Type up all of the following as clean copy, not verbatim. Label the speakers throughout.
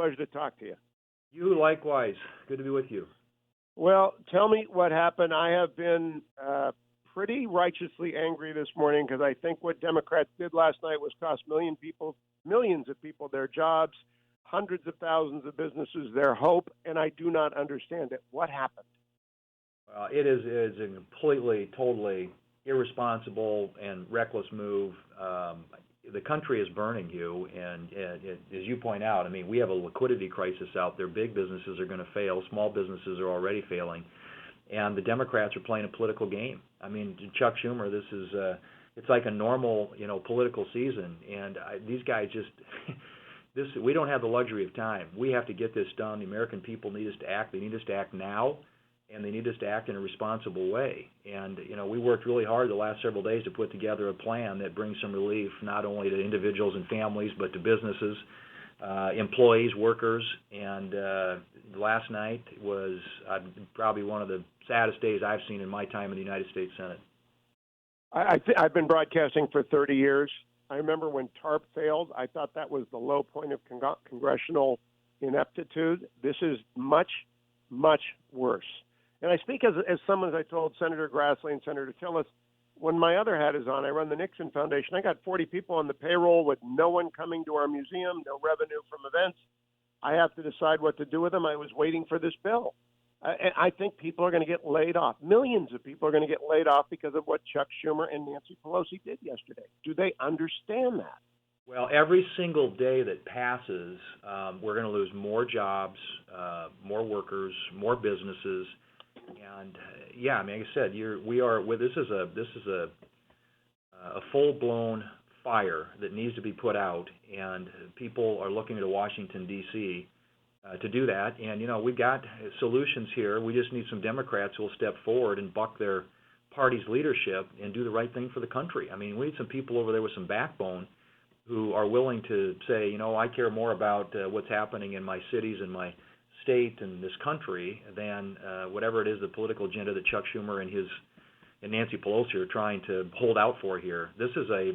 Speaker 1: Pleasure to talk to you.
Speaker 2: You likewise. Good to be with you.
Speaker 1: Well, tell me what happened. I have been pretty righteously angry this morning because I think what Democrats did last night was cost millions of people their jobs, hundreds of thousands of businesses their hope, and I do not understand it. What happened?
Speaker 2: Well, it is a completely, totally irresponsible and reckless move. The country is burning, Hugh, and as you point out, I mean, we have a liquidity crisis out there. Big businesses are going to fail. Small businesses are already failing, and the Democrats are playing a political game. I mean, Chuck Schumer, this is it's like a normal, political season, and these guys just we don't have the luxury of time. We have to get this done. The American people need us to act. They need us to act now, and they need us to act in a responsible way. And, we worked really hard the last several days to put together a plan that brings some relief not only to individuals and families, but to businesses, employees, workers. And last night was probably one of the saddest days I've seen in my time in the United States Senate.
Speaker 1: I've been broadcasting for 30 years. I remember when TARP failed. I thought that was the low point of congressional ineptitude. This is much, much worse. And I speak as someone, as I told Senator Grassley and Senator Tillis, when my other hat is on, I run the Nixon Foundation. I got 40 people on the payroll with no one coming to our museum, no revenue from events. I have to decide what to do with them. I was waiting for this bill. And I think people are going to get laid off. Millions of people are going to get laid off because of what Chuck Schumer and Nancy Pelosi did yesterday. Do they understand that?
Speaker 2: Well, every single day that passes, we're going to lose more jobs, more workers, more businesses. And I mean, like I said, this is a full-blown fire that needs to be put out, and people are looking to Washington D.C. To do that. And we've got solutions here. We just need some Democrats who will step forward and buck their party's leadership and do the right thing for the country. I mean, we need some people over there with some backbone who are willing to say, I care more about what's happening in my cities and my state and this country than whatever it is, the political agenda that Chuck Schumer and Nancy Pelosi are trying to hold out for here. This is a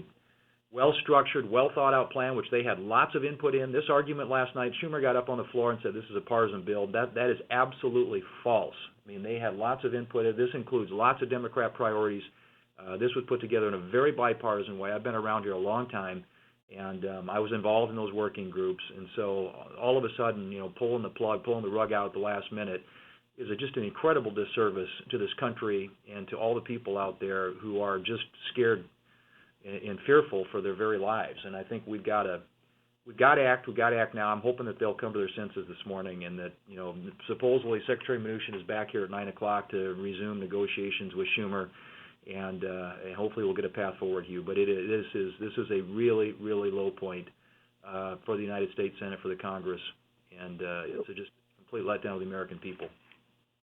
Speaker 2: well-structured, well-thought-out plan, which they had lots of input in. This argument last night, Schumer got up on the floor and said this is a partisan bill. That is absolutely false. I mean, they had lots of input. This includes lots of Democrat priorities. This was put together in a very bipartisan way. I've been around here a long time, and I was involved in those working groups. And so all of a sudden, pulling the rug out at the last minute is just an incredible disservice to this country and to all the people out there who are just scared and fearful for their very lives. And I think we've got to act now. I'm hoping that they'll come to their senses this morning, and that supposedly Secretary Mnuchin is back here at 9 o'clock to resume negotiations with Schumer, and hopefully we'll get a path forward, Hugh. But this is a really, really low point for the United States Senate, for the Congress, and it's just a complete letdown of the American people.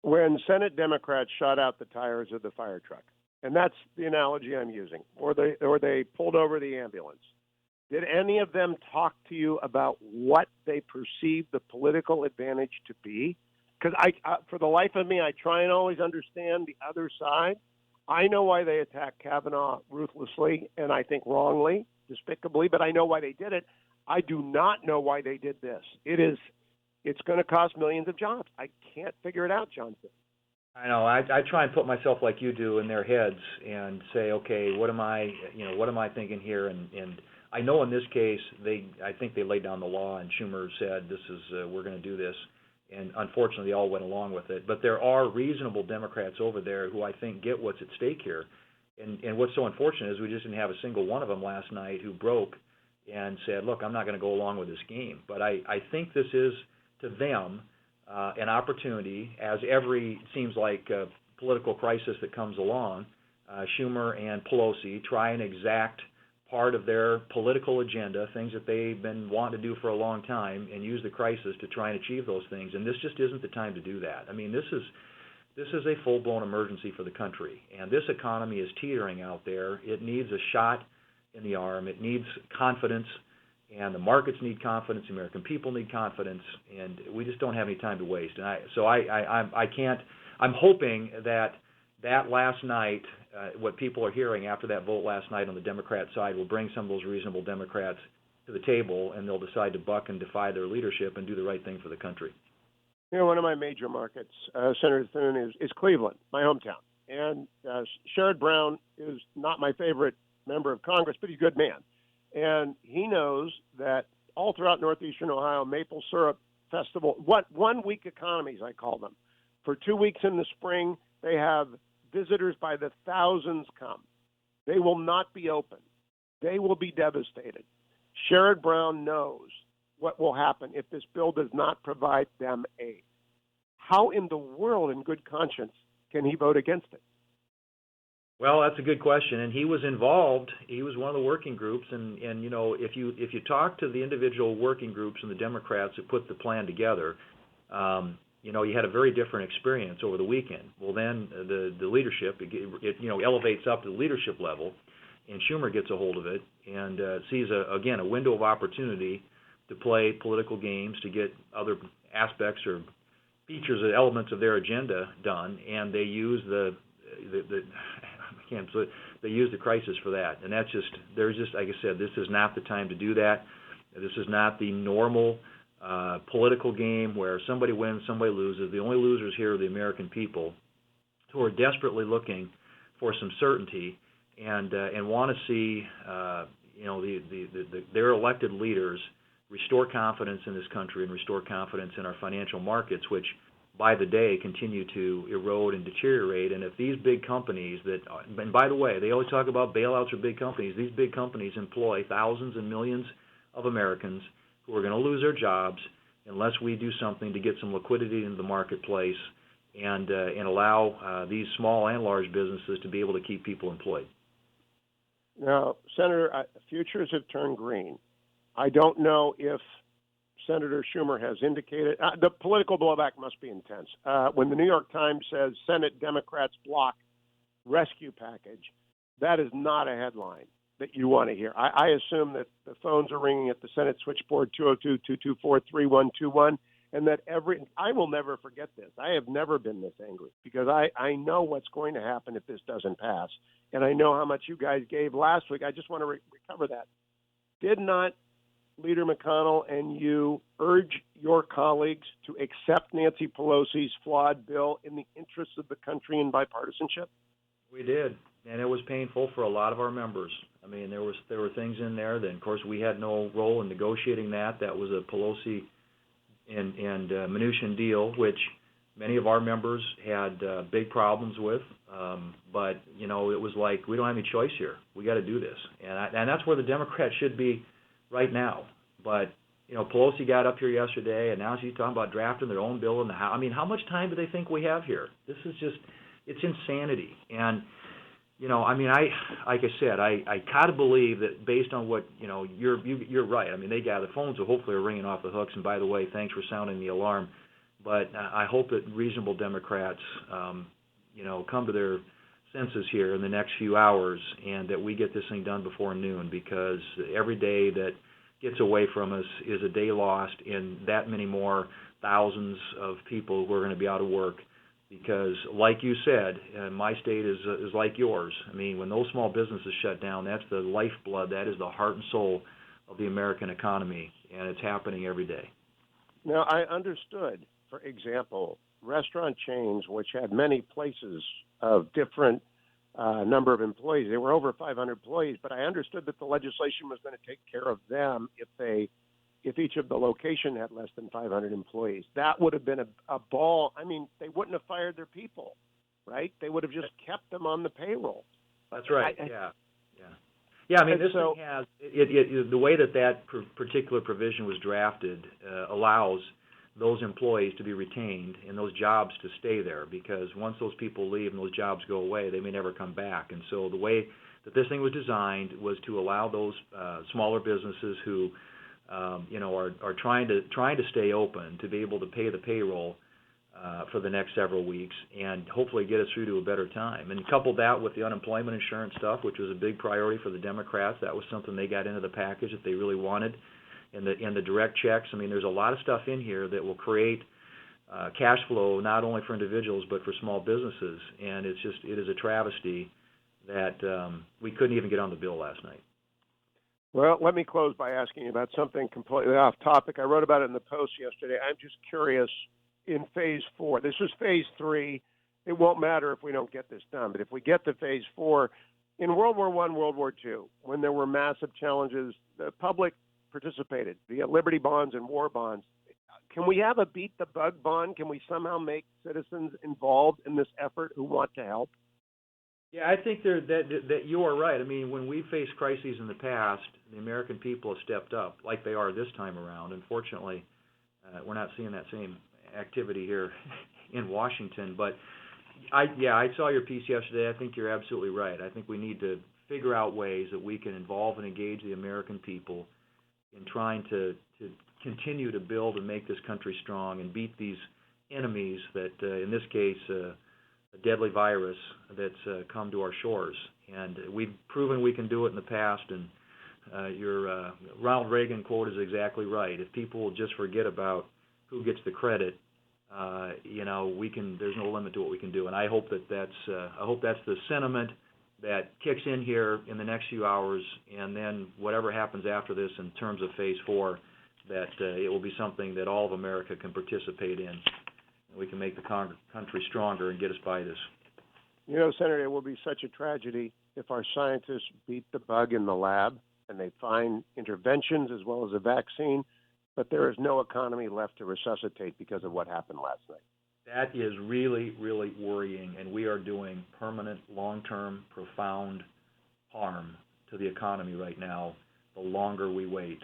Speaker 1: When Senate Democrats shot out the tires of the fire truck, and that's the analogy I'm using, or they pulled over the ambulance, did any of them talk to you about what they perceive the political advantage to be? Because for the life of me, I try and always understand the other side. I know why they attacked Kavanaugh ruthlessly, and I think wrongly, despicably, but I know why they did it. I do not know why they did this. It's going to cost millions of jobs. I can't figure it out, Johnson.
Speaker 2: I know. I try and put myself like you do in their heads and say, okay, what am I thinking here? And I know in this case, I think they laid down the law, and Schumer said, we're going to do this. And unfortunately, they all went along with it. But there are reasonable Democrats over there who I think get what's at stake here. And what's so unfortunate is we just didn't have a single one of them last night who broke and said, look, I'm not going to go along with this game. But I think this is, to them, an opportunity, as every, seems like, political crisis that comes along, Schumer and Pelosi try and exact part of their political agenda, things that they've been wanting to do for a long time, and use the crisis to try and achieve those things. And this just isn't the time to do that. I mean, this is a full-blown emergency for the country, and this economy is teetering out there. It needs a shot in the arm. It needs confidence. And the markets need confidence. The American people need confidence, and we just don't have any time to waste. And I can't. I'm hoping that last night, what people are hearing after that vote last night on the Democrat side, will bring some of those reasonable Democrats to the table, and they'll decide to buck and defy their leadership and do the right thing for the country.
Speaker 1: You know, one of my major markets, Senator Thune, is Cleveland, my hometown. And Sherrod Brown is not my favorite member of Congress, but he's a good man. And he knows that all throughout northeastern Ohio, maple syrup festival, one-week economies, I call them. For 2 weeks in the spring, they have visitors by the thousands come. They will not be open. They will be devastated. Sherrod Brown knows what will happen if this bill does not provide them aid. How in the world, in good conscience, can he vote against it?
Speaker 2: Well, that's a good question, and he was involved. He was one of the working groups, and you know, if you talk to the individual working groups and the Democrats who put the plan together, you know, you had a very different experience over the weekend. Well, then the leadership, it you know, elevates up to the leadership level, and Schumer gets a hold of it and sees again a window of opportunity to play political games, to get other aspects or features or elements of their agenda done, and they use they use the crisis for that. And that's just, there's just, like I said, this is not the time to do that. This is not the normal political game where somebody wins, somebody loses. The only losers here are the American people, who are desperately for some certainty and want to see you know, their elected leaders restore confidence in this country and restore confidence in our financial markets, which by the day continue to erode and deteriorate. And if these big companies and by the way, they always talk about bailouts for big companies. These big companies employ thousands and millions of Americans who are going to lose their jobs unless we do something to get some liquidity into the marketplace and allow these small and large businesses to be able to keep people employed.
Speaker 1: Now, Senator, futures have turned green. I don't know if Senator Schumer has indicated the political blowback must be intense. When the New York Times says Senate Democrats block rescue package, that is not a headline that you want to hear. I assume that the phones are ringing at the Senate switchboard 202-224-3121, and that I will never forget this. I have never been this angry because I know what's going to happen if this doesn't pass, and I know how much you guys gave last week. I just want to recover that. Did not Leader McConnell and you urge your colleagues to accept Nancy Pelosi's flawed bill in the interests of the country and bipartisanship? We
Speaker 2: did, and it was painful for a lot of our members. I mean, there were things in there that, of course, we had no role in negotiating that. That was a Pelosi and Mnuchin deal, which many of our members had big problems with. But, you know, it was like, we don't have any choice here. We got to do this. And that's where the Democrats should be right now. But, you know, Pelosi got up here yesterday, and now she's talking about drafting their own bill in the House. I mean, how much time do they think we have here? This is just, it's insanity. And, you know, I mean, like I said, I kind of believe that based on what, you know, you're right. I mean, the phones will hopefully are ringing off the hooks. And by the way, thanks for sounding the alarm. But I hope that reasonable Democrats, you know, come to their senses here in the next few hours, and that we get this thing done before noon, because every day that gets away from us is a day lost in that many more thousands of people who are going to be out of work. Because, like you said, my state is like yours. I mean, when those small businesses shut down, that's the lifeblood, that is the heart and soul of the American economy, and it's happening every day.
Speaker 1: Now, I understood, for example, restaurant chains which had many places of different number of employees. They were over 500 employees, but I understood that the legislation was going to take care of them if each of the location had less than 500 employees. That would have been a ball. I mean, they wouldn't have fired their people, right? They would have just kept them on the payroll.
Speaker 2: That's right. Yeah. I mean, this thing has the way that particular provision was drafted allows those employees to be retained and those jobs to stay there, because once those people leave and those jobs go away, they may never come back. And so the way that this thing was designed was to allow those smaller businesses who you know, are trying to stay open to be able to pay the payroll for the next several weeks and hopefully get us through to a better time. And couple that with the unemployment insurance stuff, which was a big priority for the Democrats. That was something they got into the package that they really wanted. And the direct checks. I mean, there's a lot of stuff in here that will create cash flow not only for individuals but for small businesses. And it is a travesty that we couldn't even get on the bill last night.
Speaker 1: Well, let me close by asking you about something completely off topic. I wrote about it in the Post yesterday. I'm just curious, in phase 4, this is phase 3. It won't matter if we don't get this done, but if we get to phase 4, in World War I, World War II, when there were massive challenges, the public participated via Liberty bonds and war bonds. Can we have a beat the bug bond? Can we somehow make citizens involved in this effort who want to help?
Speaker 2: Yeah, I think that you are right. I mean, when we faced crises in the past, the American people have stepped up like they are this time around. Unfortunately, we're not seeing that same activity here in Washington. But I saw your piece yesterday. I think you're absolutely right. I think we need to figure out ways that we can involve and engage the American people in trying to continue to build and make this country strong and beat these enemies that, in this case, a deadly virus that's come to our shores. And we've proven we can do it in the past, and your Ronald Reagan quote is exactly right. If people will just forget about who gets the credit, we can. There's no limit to what we can do. And I hope that's the sentiment that kicks in here in the next few hours, and then whatever happens after this in terms of phase 4, that it will be something that all of America can participate in. We can make the country stronger and get us by this.
Speaker 1: You know, Senator, it will be such a tragedy if our scientists beat the bug in the lab and they find interventions as well as a vaccine, but there is no economy left to resuscitate because of what happened last night.
Speaker 2: That is really, really worrying, and we are doing permanent, long-term, profound harm to the economy right now the longer we wait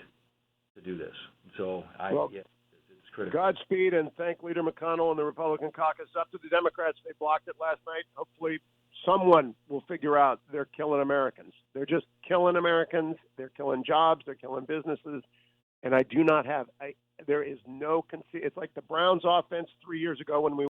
Speaker 2: to do this. So, it's critical.
Speaker 1: Godspeed, and thank Leader McConnell and the Republican caucus. Up to the Democrats. They blocked it last night. Hopefully someone will figure out they're killing Americans. They're just killing Americans. They're killing jobs. They're killing businesses. And I do not have – there is no – it's like the Browns offense 3 years ago when we